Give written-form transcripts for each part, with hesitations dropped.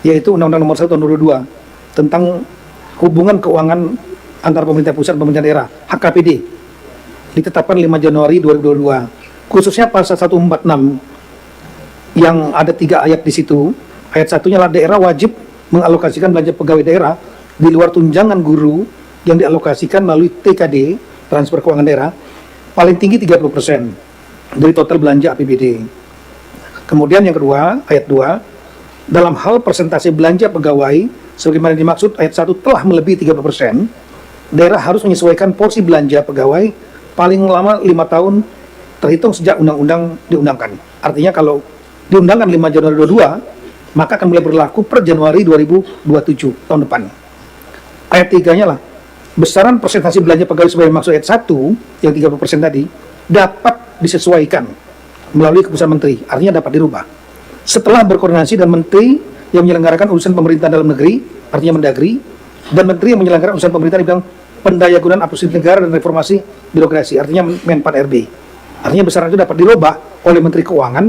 yaitu Undang-Undang Nomor 1 Tahun 2022 tentang hubungan keuangan antara pemerintah pusat dan pemerintah daerah, HKPD, ditetapkan 5 Januari 2022. Khususnya pasal 146 yang ada 3 ayat di situ. Ayat satunya adalah daerah wajib mengalokasikan belanja pegawai daerah di luar tunjangan guru yang dialokasikan melalui TKD, transfer keuangan daerah, paling tinggi 30% dari total belanja APBD. Kemudian yang kedua, ayat 2, dalam hal persentase belanja pegawai sebagaimana dimaksud ayat 1 telah melebihi 30%, daerah harus menyesuaikan porsi belanja pegawai paling lama 5 tahun terhitung sejak undang-undang diundangkan. Artinya kalau diundangkan 5 Januari 22, maka akan mulai berlaku per Januari 2027 tahun depan. Ayat 3-nya lah, besaran persentase belanja pegawai sebagai maksud ayat 1 yang 30% tadi dapat disesuaikan melalui keputusan menteri, artinya dapat dirubah setelah berkoordinasi dengan menteri yang menyelenggarakan urusan pemerintah dalam negeri, artinya Mendagri, dan menteri yang menyelenggarakan urusan pemerintah di bidang pendayagunaan aparatur negara dan reformasi birokrasi, artinya Menpan RB. Artinya besaran itu dapat dirubah oleh Menteri Keuangan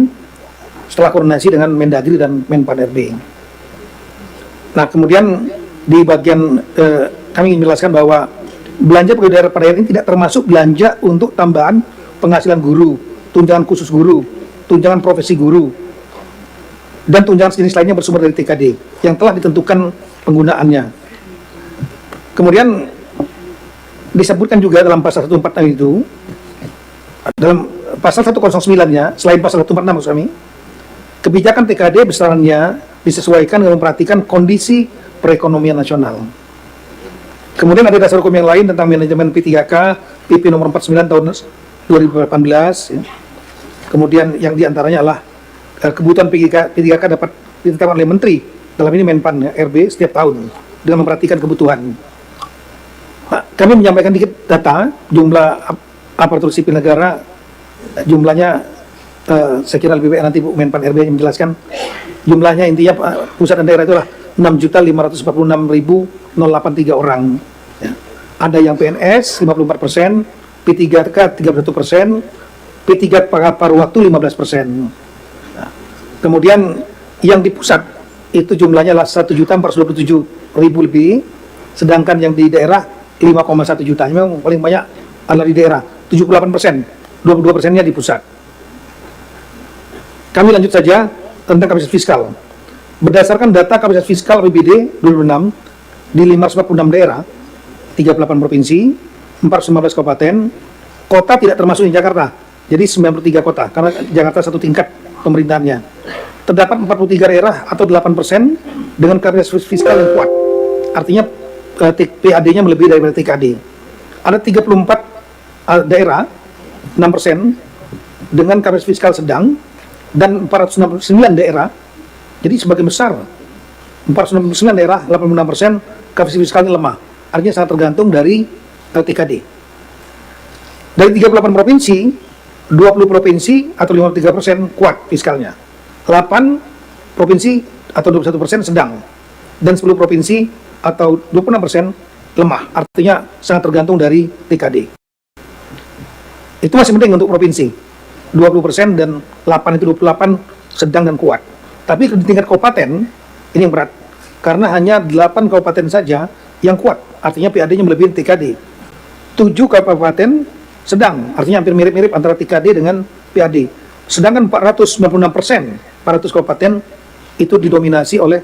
setelah koordinasi dengan Mendagri dan Menpan RB. Nah, kemudian di bagian kami ingin menjelaskan bahwa belanja pegawai daerah pada daerah ini tidak termasuk belanja untuk tambahan penghasilan guru, tunjangan khusus guru, tunjangan profesi guru, dan tunjangan sejenis lainnya bersumber dari TKD yang telah ditentukan penggunaannya. Kemudian disebutkan juga dalam pasal 146 itu, dalam pasal 109-nya, selain pasal 146 maksud kami, kebijakan TKD besarannya disesuaikan dengan memperhatikan kondisi perekonomian nasional. Kemudian ada dasar hukum yang lain tentang manajemen P3K, PP nomor 49 tahun 2018. Ya. Kemudian yang diantaranya adalah kebutuhan P3K dapat ditetapkan oleh Menteri, dalam ini Menpan ya, RB setiap tahun dengan memperhatikan kebutuhan. Nah, kami menyampaikan dikit data jumlah aparatur sipil negara, jumlahnya saya kira lebih baik nanti Bu Menpan RB yang menjelaskan jumlahnya. Intinya pusat dan daerah itulah 6.546.083 orang. Ya. Ada yang PNS 54%, P3K 31%, P3 paruh waktu 15%. Nah, kemudian yang di pusat itu jumlahnya lah 1.427.000 lebih, sedangkan yang di daerah 5,1 juta. Memang paling banyak adalah di daerah 78%, 22%-nya di pusat. Kami lanjut saja tentang kapasitas fiskal. Berdasarkan data kapasitas fiskal APBD 2006 di 546 daerah, 38 provinsi, 415 kabupaten, kota tidak termasuk di Jakarta. Jadi 93 kota, karena Jakarta satu tingkat pemerintahannya. Terdapat 43 daerah atau 8% dengan kapasitas fiskal yang kuat. Artinya PAD-nya melebihi daripada TKD. Ada 34 daerah, 6% dengan kapasitas fiskal sedang, dan 469 daerah, jadi sebagian besar 469 daerah, 86% kapasitas fiskalnya lemah. Artinya sangat tergantung dari TKD. Dari 38 provinsi, 20 provinsi atau 53% kuat fiskalnya, 8 provinsi atau 21% sedang, dan 10 provinsi atau 26% lemah. Artinya sangat tergantung dari TKD. Itu masih penting untuk provinsi, 20% dan 8 itu 28 sedang dan kuat. Tapi di tingkat kabupaten ini yang berat, karena hanya 8 kabupaten saja yang kuat, artinya PAD-nya melebihi TKD. 7 kabupaten sedang, artinya hampir mirip-mirip antara TKD dengan PAD. Sedangkan 496%, 400 kabupaten itu didominasi oleh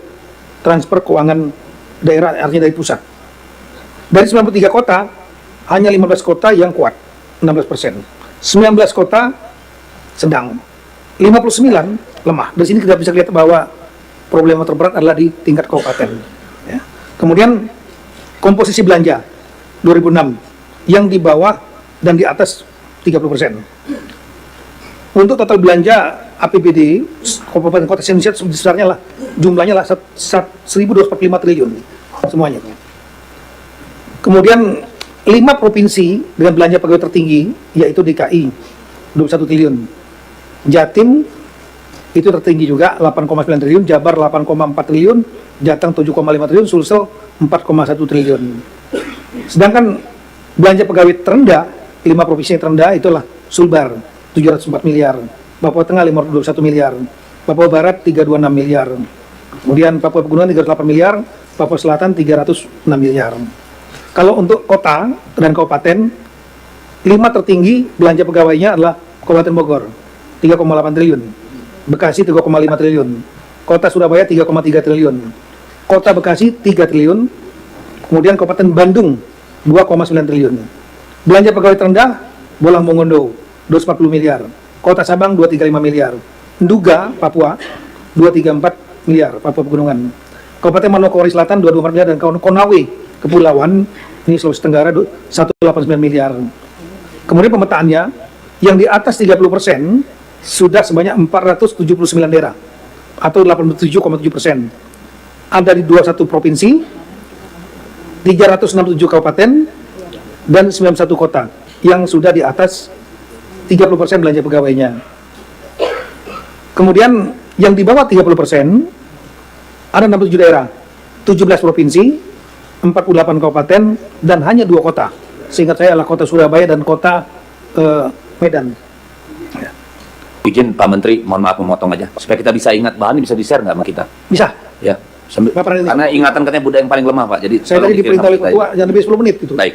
transfer keuangan daerah, artinya dari pusat. Dari 93 kota, hanya 15 kota yang kuat, 16%. 19 kota sedang, 59 lemah. Dari sini kita bisa lihat bahwa problema terberat adalah di tingkat kabupaten. Ya. Kemudian komposisi belanja 2006 yang di bawah dan di atas 30%. Untuk total belanja APBD kabupaten kota Indonesia sebesarnya lah jumlahnya lah 1.245 triliun semuanya. Kemudian 5 provinsi dengan belanja pegawai tertinggi yaitu DKI 21 triliun, Jatim itu tertinggi juga 8,9 triliun, Jabar 8,4 triliun, Jateng 7,5 triliun, Sulsel 4,1 triliun. Sedangkan belanja pegawai terendah, 5 provinsi yang terendah itulah Sulbar 704 miliar, Papua Tengah 521 miliar, Papua Barat 326 miliar, Kemudian Papua Pegunungan 308 miliar, Papua Selatan 306 miliar. Kalau untuk kota dan kabupaten, 5 tertinggi belanja pegawainya adalah Kabupaten Bogor 3,8 triliun, Bekasi 3,5 triliun, Kota Surabaya 3,3 triliun, Kota Bekasi 3 triliun, kemudian Kabupaten Bandung 2,9 triliun. Belanja pegawai terendah Bolang Mongondo 240 miliar, Kota Sabang 235 miliar, Nduga Papua 234 miliar, Papua Pegunungan. Kabupaten Manokwari Selatan 224 miliar, dan Konawe Kepulauan ini Sulawesi Tenggara 189 miliar. Kemudian pemetaannya yang di atas 30% sudah sebanyak 479 daerah atau 87,7%. Ada di 21 provinsi, 367 kabupaten, dan 91 kota yang sudah di atas 30% belanja pegawainya. Kemudian yang di bawah 30% ada 67 daerah, 17 provinsi, 48 kabupaten, dan hanya 2 kota. Seingat saya adalah kota Surabaya dan kota Medan. Bikin Pak Menteri, mohon maaf memotong aja, supaya kita bisa ingat bahan, bisa di-share nggak sama kita? Bisa. Ya, sambil, karena ingatan katanya budaya yang paling lemah, Pak. Jadi saya tadi diperintah oleh ketua jangan lebih 10 menit gitu. Baik.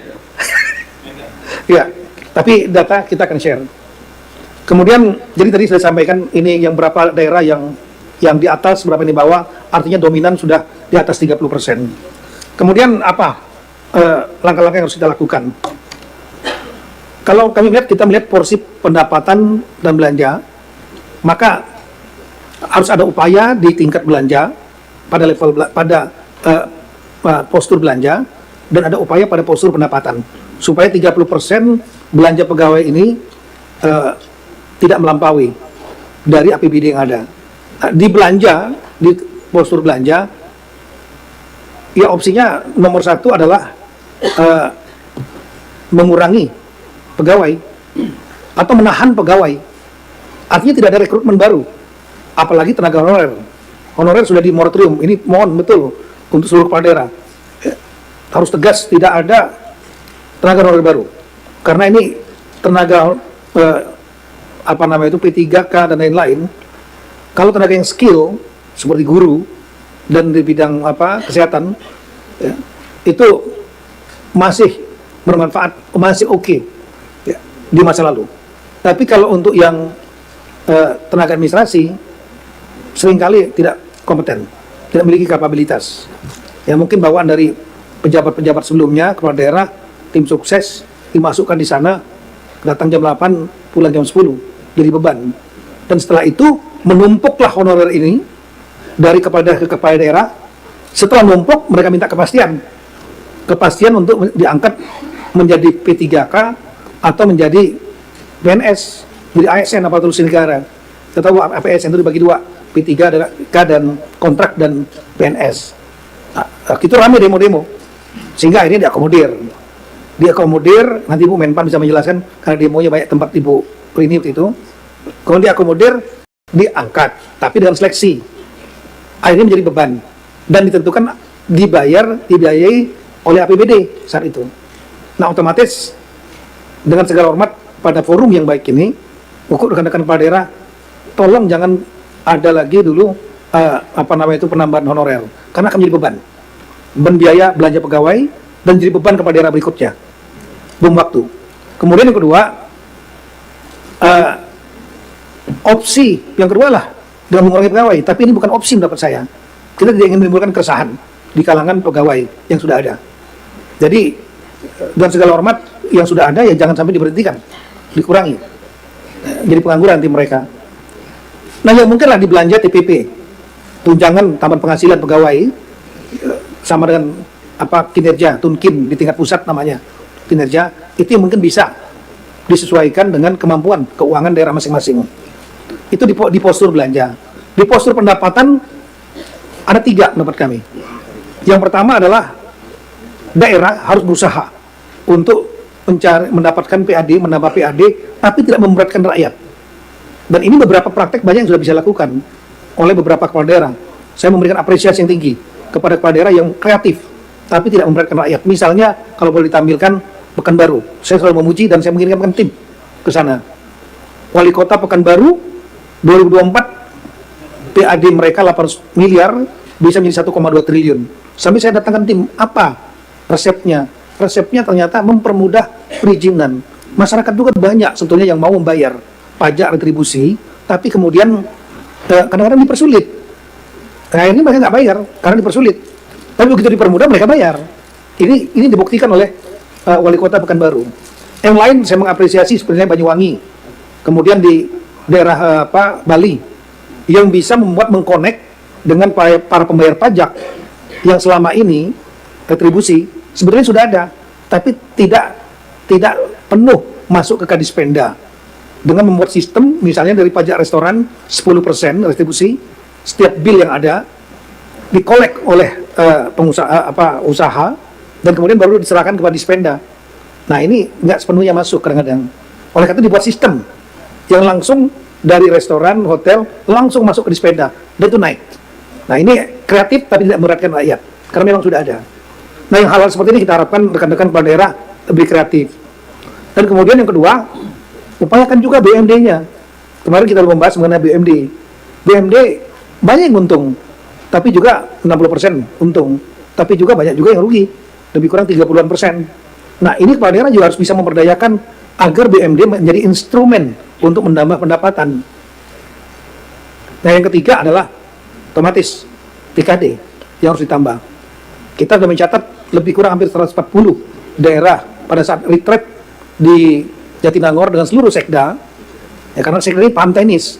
Ya, tapi data kita akan share. Kemudian, jadi tadi saya sampaikan ini yang berapa daerah yang di atas, berapa yang di bawah, artinya dominan sudah di atas 30%. Kemudian apa langkah-langkah yang harus kita lakukan? Kalau kami melihat, kita melihat porsi pendapatan dan belanja, maka harus ada upaya di tingkat belanja pada level postur belanja, dan ada upaya pada postur pendapatan supaya 30% belanja pegawai ini tidak melampaui dari APBD yang ada. Di belanja, di postur belanja, ya opsinya nomor 1 adalah mengurangi pegawai atau menahan pegawai. Artinya tidak ada rekrutmen baru, apalagi tenaga honorer. Honorer sudah di moratorium. Ini mohon betul untuk seluruh kepala daerah harus tegas, tidak ada tenaga honorer baru, karena ini tenaga P3K dan lain-lain. Kalau tenaga yang skill seperti guru dan di bidang kesehatan, ya, itu masih bermanfaat, masih oke, ya, di masa lalu. Tapi kalau untuk yang tenaga administrasi seringkali tidak kompeten, tidak memiliki kapabilitas. Ya mungkin bawaan dari pejabat-pejabat sebelumnya, kepala daerah, tim sukses dimasukkan di sana, datang jam 8, pulang jam 10, jadi beban. Dan setelah itu menumpuklah honorer ini dari kepala daerah ke kepala daerah. Setelah menumpuk, mereka minta kepastian untuk diangkat menjadi P3K atau menjadi PNS, jadi ASN, aparatur sipil negara. Kita tahu APSN itu dibagi 2, P3K dan kontrak dan PNS. Nah, itu ramai demo-demo, sehingga akhirnya diakomodir. Nanti Bu Menpan bisa menjelaskan, karena demonya banyak tempat Ibu Rini itu. Kemudian diakomodir, diangkat, tapi dengan seleksi. Akhirnya menjadi beban dan ditentukan dibiayai oleh APBD saat itu. Nah, otomatis dengan segala hormat pada forum yang baik ini, untuk rekan-rekan kepala daerah, tolong jangan ada lagi dulu penambahan honorer, karena akan menjadi beban biaya belanja pegawai dan jadi beban kepada daerah berikutnya, belum waktu. Kemudian yang kedua, opsi yang kedua lah dengan mengurangi pegawai, tapi ini bukan opsi menurut saya. Kita tidak ingin menimbulkan keresahan di kalangan pegawai yang sudah ada. Jadi dengan segala hormat, yang sudah ada ya jangan sampai diberhentikan, dikurangi, jadi pengangguran nanti mereka. Nah, yang mungkinlah dibelanja TPP, tunjangan tambahan penghasilan pegawai, sama dengan kinerja, tunkin di tingkat pusat namanya kinerja, itu yang mungkin bisa disesuaikan dengan kemampuan keuangan daerah masing-masing. Itu di postur belanja. Di postur pendapatan ada 3 menurut kami. Yang pertama adalah daerah harus berusaha untuk mendapatkan PAD, menambah PAD, tapi tidak memberatkan rakyat. Dan ini beberapa praktek banyak yang sudah bisa dilakukan oleh beberapa kepala daerah. Saya memberikan apresiasi yang tinggi kepada kepala daerah yang kreatif, tapi tidak memberatkan rakyat. Misalnya, kalau boleh ditampilkan Pekanbaru, saya selalu memuji dan saya mengirimkan tim ke sana. Wali Kota Pekanbaru 2024 PAD mereka 800 miliar, bisa menjadi 1,2 triliun. Sampai saya datangkan tim, apa resepnya? Resepnya ternyata mempermudah perizinan. Masyarakat juga banyak sebetulnya yang mau membayar pajak retribusi, tapi kemudian kadang-kadang dipersulit. Nah, ini mereka nggak bayar karena dipersulit. Tapi begitu dipermudah mereka bayar. Ini dibuktikan oleh Wali Kota Pekanbaru. Yang lain saya mengapresiasi sebenarnya Banyuwangi. Kemudian di daerah Bali yang bisa mengkonek dengan para pembayar pajak yang selama ini retribusi sebenarnya sudah ada, tapi tidak penuh masuk ke Kadispenda dengan membuat sistem misalnya dari pajak restoran 10% retribusi setiap bill yang ada dikolek oleh pengusaha usaha dan kemudian baru diserahkan kepada Dispenda. Nah, ini nggak sepenuhnya masuk kadang-kadang. Oleh karena itu dibuat sistem yang langsung dari restoran, hotel langsung masuk ke Dispenda dan itu naik. Nah, ini kreatif tapi tidak memberatkan rakyat karena memang sudah ada. Nah, yang hal-hal seperti ini kita harapkan rekan-rekan kepala daerah lebih kreatif. Dan kemudian yang kedua, upayakan juga BUMD-nya. Kemarin kita membahas mengenai BUMD. BUMD banyak yang untung, tapi juga 60% untung, tapi juga banyak juga yang rugi, lebih kurang 30-an%. Nah, ini kepala daerah juga harus bisa memperdayakan agar BUMD menjadi instrumen untuk menambah pendapatan. Nah, yang ketiga adalah otomatis TKD yang harus ditambah. Kita sudah mencatat lebih kurang hampir 140 daerah pada saat retreat di Jatinangor dengan seluruh sekda, ya karena sekda ini paham teknis.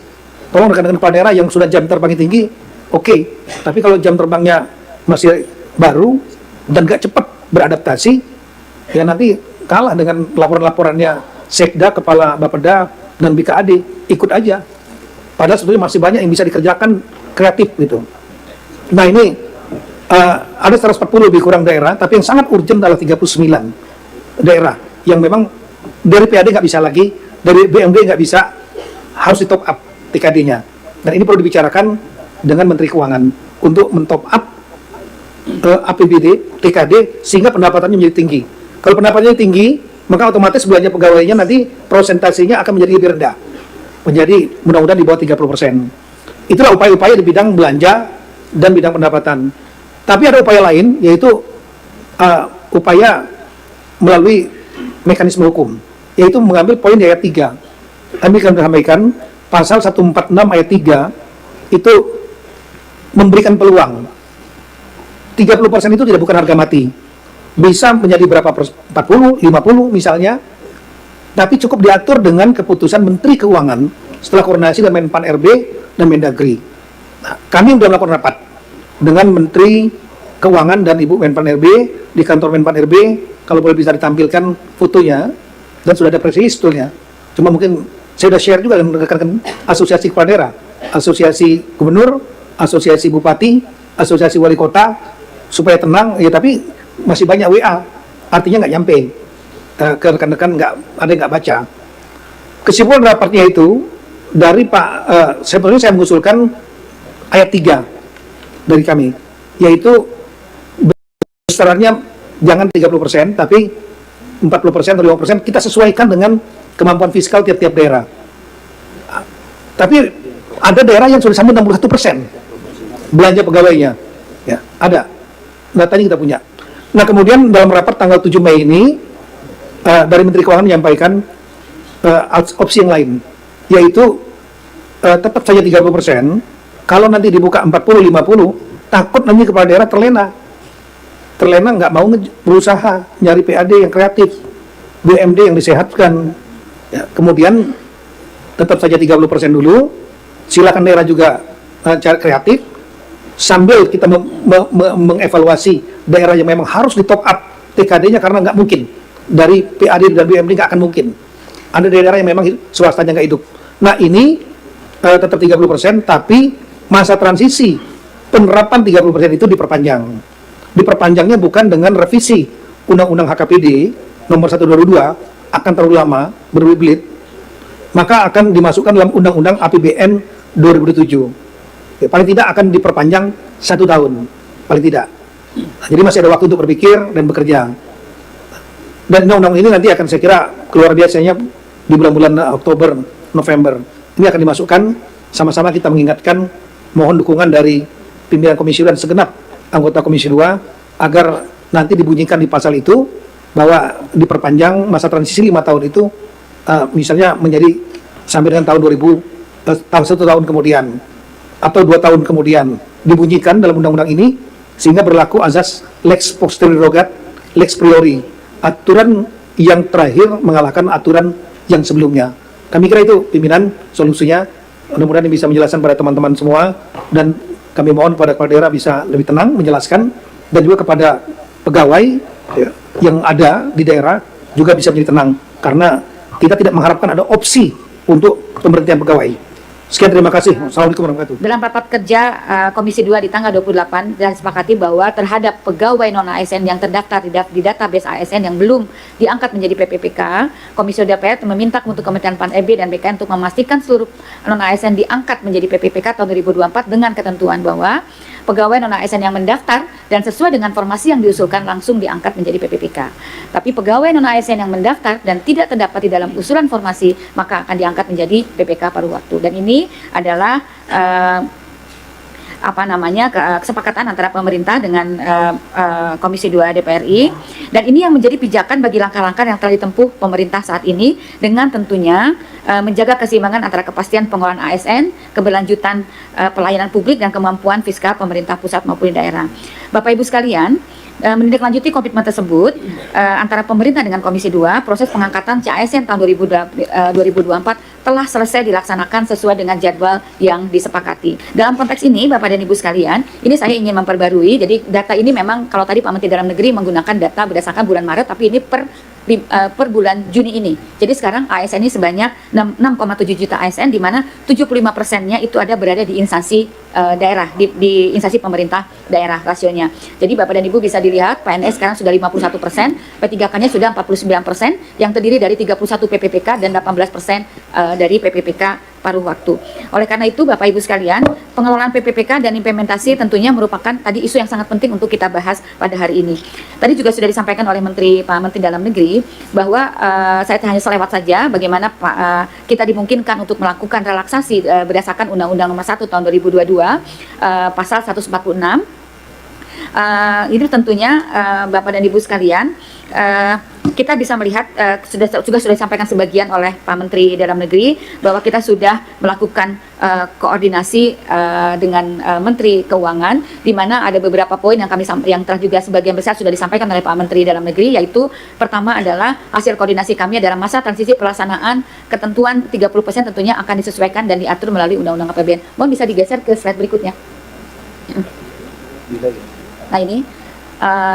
Tolong rekan-rekan kepala daerah yang sudah jam terbangnya tinggi, oke. Tapi kalau jam terbangnya masih baru dan gak cepat beradaptasi, ya nanti kalah dengan laporan-laporannya sekda, kepala Bapeda, dan BKAD, ikut aja. Padahal sebetulnya masih banyak yang bisa dikerjakan kreatif gitu. Nah, ini ada 140 lebih kurang daerah, tapi yang sangat urgent adalah 39 daerah yang memang dari PAD nggak bisa lagi, dari BMD nggak bisa, harus di top up TKD-nya. Dan ini perlu dibicarakan dengan Menteri Keuangan untuk mentop up APBD TKD sehingga pendapatannya menjadi tinggi. Kalau pendapatannya tinggi, maka otomatis belanja pegawainya nanti prosentasinya akan menjadi lebih rendah, menjadi mudah-mudahan di bawah 30%. Itulah upaya-upaya di bidang belanja dan bidang pendapatan. Tapi ada upaya lain, yaitu upaya melalui mekanisme hukum, yaitu mengambil poin di ayat 3. Kami akan sampaikan pasal 146 ayat 3 itu memberikan peluang 30% itu tidak bukan harga mati, bisa menjadi berapa 40, 50 misalnya, tapi cukup diatur dengan keputusan Menteri Keuangan setelah koordinasi dengan Menpan RB dan Mendagri. Nah, kami sudah melakukan rapat dengan Menteri Keuangan dan Ibu Menpan RB di kantor Menpan RB, kalau boleh bisa ditampilkan fotonya, dan sudah ada presisi sebetulnya. Cuma mungkin saya sudah share juga dengan rekan-rekan asosiasi kepala daerah, asosiasi gubernur, asosiasi bupati, asosiasi wali kota, supaya tenang, ya tapi masih banyak WA, artinya nggak nyampe ke rekan-rekan, ada yang nggak baca. Kesimpulan rapatnya itu, dari sebenarnya saya mengusulkan ayat 3 dari kami, yaitu besarannya jangan 30%, tapi 40% atau 50% kita sesuaikan dengan kemampuan fiskal tiap-tiap daerah. Tapi ada daerah yang sudah sampai 61% belanja pegawainya, ya ada, datanya kita punya. Nah, kemudian dalam rapat tanggal 7 Mei ini dari Menteri Keuangan menyampaikan opsi yang lain, yaitu tetap saja 30%. Kalau nanti dibuka 40-50, takut nanti kepala daerah terlena nggak mau berusaha nyari PAD yang kreatif, BUMD yang disehatkan, ya, kemudian tetap saja 30% dulu, silakan daerah juga cari kreatif, sambil kita mengevaluasi daerah yang memang harus di top up TKD-nya karena nggak mungkin, dari PAD dan BUMD nggak akan mungkin, ada daerah yang memang swastanya nggak hidup. Nah, ini tetap 30%, tapi masa transisi penerapan 30% itu diperpanjang. Diperpanjangnya bukan dengan revisi Undang-Undang HKPD nomor 1/2002 akan terlalu lama, berbelit-belit, maka akan dimasukkan dalam Undang-Undang APBN 2007. Ya, paling tidak akan diperpanjang 1 tahun, paling tidak. Nah, jadi masih ada waktu untuk berpikir dan bekerja. Dan undang-undang ini nanti akan saya kira keluar biasanya di bulan-bulan Oktober, November. Ini akan dimasukkan, sama-sama kita mengingatkan, mohon dukungan dari pimpinan Komisi 2 dan segenap anggota Komisi 2 agar nanti dibunyikan di pasal itu bahwa diperpanjang masa transisi 5 tahun itu misalnya menjadi sampai dengan tahun 1 tahun kemudian atau 2 tahun kemudian, dibunyikan dalam undang-undang ini sehingga berlaku azas lex posterior rogat lex priori, aturan yang terakhir mengalahkan aturan yang sebelumnya. Kami kira itu pimpinan solusinya. Mudah-mudahan ini bisa menjelaskan pada teman-teman semua, dan kami mohon pada kepala daerah bisa lebih tenang menjelaskan, dan juga kepada pegawai yang ada di daerah juga bisa menjadi tenang, karena kita tidak mengharapkan ada opsi untuk pemberhentian pegawai. Sekian, terima kasih. Assalamualaikum warahmatullahi wabarakatuh. Dalam rapat kerja Komisi 2 di tanggal 28 dan sepakati bahwa terhadap pegawai non-ASN yang terdaftar di database ASN yang belum diangkat menjadi PPPK, Komisi DPR meminta untuk Kementerian PAN-RB dan BKN untuk memastikan seluruh non-ASN diangkat menjadi PPPK tahun 2024 dengan ketentuan bahwa pegawai non-ASN yang mendaftar dan sesuai dengan formasi yang diusulkan langsung diangkat menjadi PPPK. Tapi pegawai non-ASN yang mendaftar dan tidak terdapat di dalam usulan formasi maka akan diangkat menjadi PPK paruh waktu. Dan ini adalah kesepakatan antara pemerintah dengan Komisi 2 DPR RI, dan ini yang menjadi pijakan bagi langkah-langkah yang telah ditempuh pemerintah saat ini dengan tentunya menjaga keseimbangan antara kepastian pengelolaan ASN, keberlanjutan pelayanan publik dan kemampuan fiskal pemerintah pusat maupun daerah. Bapak Ibu sekalian, menindaklanjuti komitmen tersebut antara pemerintah dengan Komisi 2, proses pengangkatan CASN tahun 2024 telah selesai dilaksanakan sesuai dengan jadwal yang disepakati. Dalam konteks ini, Bapak dan Ibu sekalian, ini saya ingin memperbarui. Jadi data ini memang kalau tadi Pak Menteri Dalam Negeri menggunakan data berdasarkan bulan Maret, tapi ini per bulan Juni ini. Jadi sekarang ASN ini sebanyak 6,7 juta ASN, di mana 75%-nya itu ada berada di instansi daerah, di instansi pemerintah daerah rasionya. Jadi Bapak dan Ibu bisa dilihat PNS sekarang sudah 51%, P3K-nya sudah 49%, yang terdiri dari 31 PPPK dan 18% dari PPPK paruh waktu. Oleh karena itu Bapak Ibu sekalian, pengelolaan PPPK dan implementasi tentunya merupakan tadi isu yang sangat penting untuk kita bahas pada hari ini. Tadi juga sudah disampaikan oleh Pak Menteri Dalam Negeri bahwa saya hanya selewat saja bagaimana kita dimungkinkan untuk melakukan relaksasi berdasarkan Undang-Undang Nomor 1 Tahun 2022 pasal 146. Ini tentunya Bapak dan Ibu sekalian, kita bisa melihat sudah disampaikan sebagian oleh Pak Menteri Dalam Negeri bahwa kita sudah melakukan koordinasi dengan Menteri Keuangan, di mana ada beberapa poin yang telah juga sebagian besar sudah disampaikan oleh Pak Menteri Dalam Negeri, yaitu pertama adalah hasil koordinasi kami adalah masa transisi pelaksanaan ketentuan 30% tentunya akan disesuaikan dan diatur melalui Undang-Undang APBN. Mohon bisa digeser ke slide berikutnya. Nah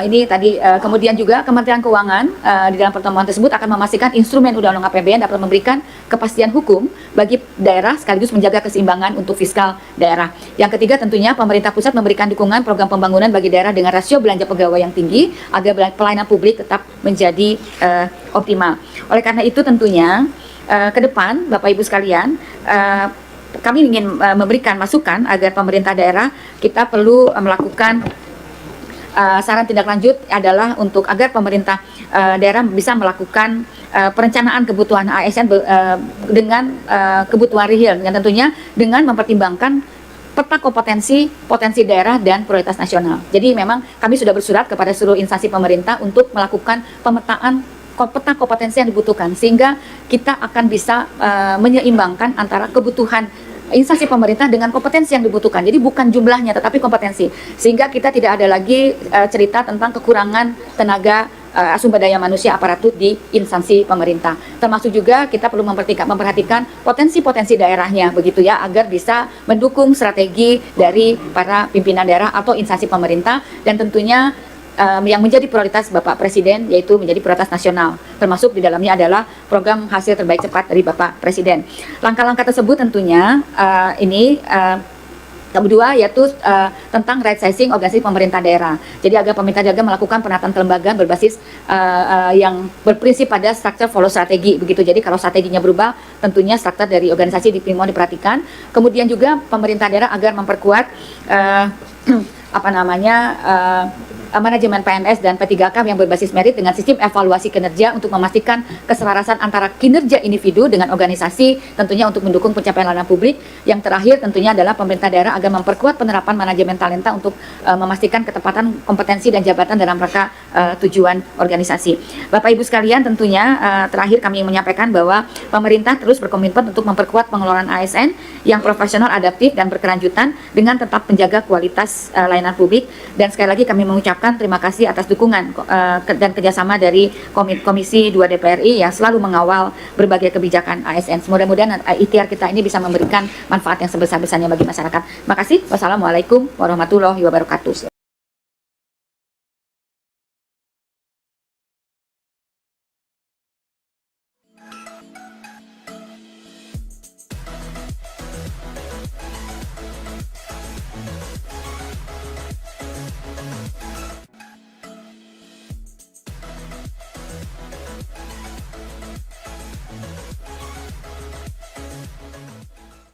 ini tadi kemudian juga Kementerian Keuangan di dalam pertemuan tersebut akan memastikan instrumen Undang-Undang APBN dapat memberikan kepastian hukum bagi daerah sekaligus menjaga keseimbangan untuk fiskal daerah. Yang ketiga tentunya pemerintah pusat memberikan dukungan program pembangunan bagi daerah dengan rasio belanja pegawai yang tinggi agar pelayanan publik tetap menjadi optimal. Oleh karena itu tentunya ke depan Bapak Ibu sekalian, kami ingin memberikan masukan agar pemerintah daerah kita perlu melakukan saran tindak lanjut adalah untuk agar pemerintah daerah bisa melakukan perencanaan kebutuhan ASN dengan kebutuhan real, dengan tentunya dengan mempertimbangkan peta potensi daerah dan prioritas nasional. Jadi memang kami sudah bersurat kepada seluruh instansi pemerintah untuk melakukan pemetaan peta kompetensi yang dibutuhkan, sehingga kita akan bisa menyeimbangkan antara kebutuhan instansi pemerintah dengan kompetensi yang dibutuhkan. Jadi bukan jumlahnya tetapi kompetensi, sehingga kita tidak ada lagi cerita tentang kekurangan tenaga sumber daya manusia aparatur di instansi pemerintah. Termasuk juga kita perlu memperhatikan potensi-potensi daerahnya begitu ya, agar bisa mendukung strategi dari para pimpinan daerah atau instansi pemerintah, dan tentunya yang menjadi prioritas Bapak Presiden yaitu menjadi prioritas nasional, termasuk di dalamnya adalah program hasil terbaik cepat dari Bapak Presiden. Langkah-langkah tersebut tentunya kedua yaitu tentang right sizing organisasi pemerintah daerah. Jadi agar pemerintah daerah melakukan penataan kelembagaan berbasis yang berprinsip pada structure follow strategi begitu. Jadi kalau strateginya berubah, tentunya struktur dari organisasi mau diperhatikan. Kemudian juga pemerintah daerah agar memperkuat manajemen PNS dan P3K yang berbasis merit dengan sistem evaluasi kinerja untuk memastikan keselarasan antara kinerja individu dengan organisasi, tentunya untuk mendukung pencapaian layanan publik. Yang terakhir tentunya adalah pemerintah daerah agar memperkuat penerapan manajemen talenta untuk memastikan ketepatan kompetensi dan jabatan dalam rangka tujuan organisasi. Bapak Ibu sekalian, tentunya terakhir kami menyampaikan bahwa pemerintah terus berkomitmen untuk memperkuat pengelolaan ASN yang profesional, adaptif dan berkelanjutan dengan tetap menjaga kualitas layanan publik. Dan sekali lagi kami mengucapkan terima kasih atas dukungan dan kerjasama dari Komisi 2 DPR RI yang selalu mengawal berbagai kebijakan ASN. Mudah-mudahan ikhtiar kita ini bisa memberikan manfaat yang sebesar-besarnya bagi masyarakat. Terima kasih. Wassalamualaikum warahmatullahi wabarakatuh.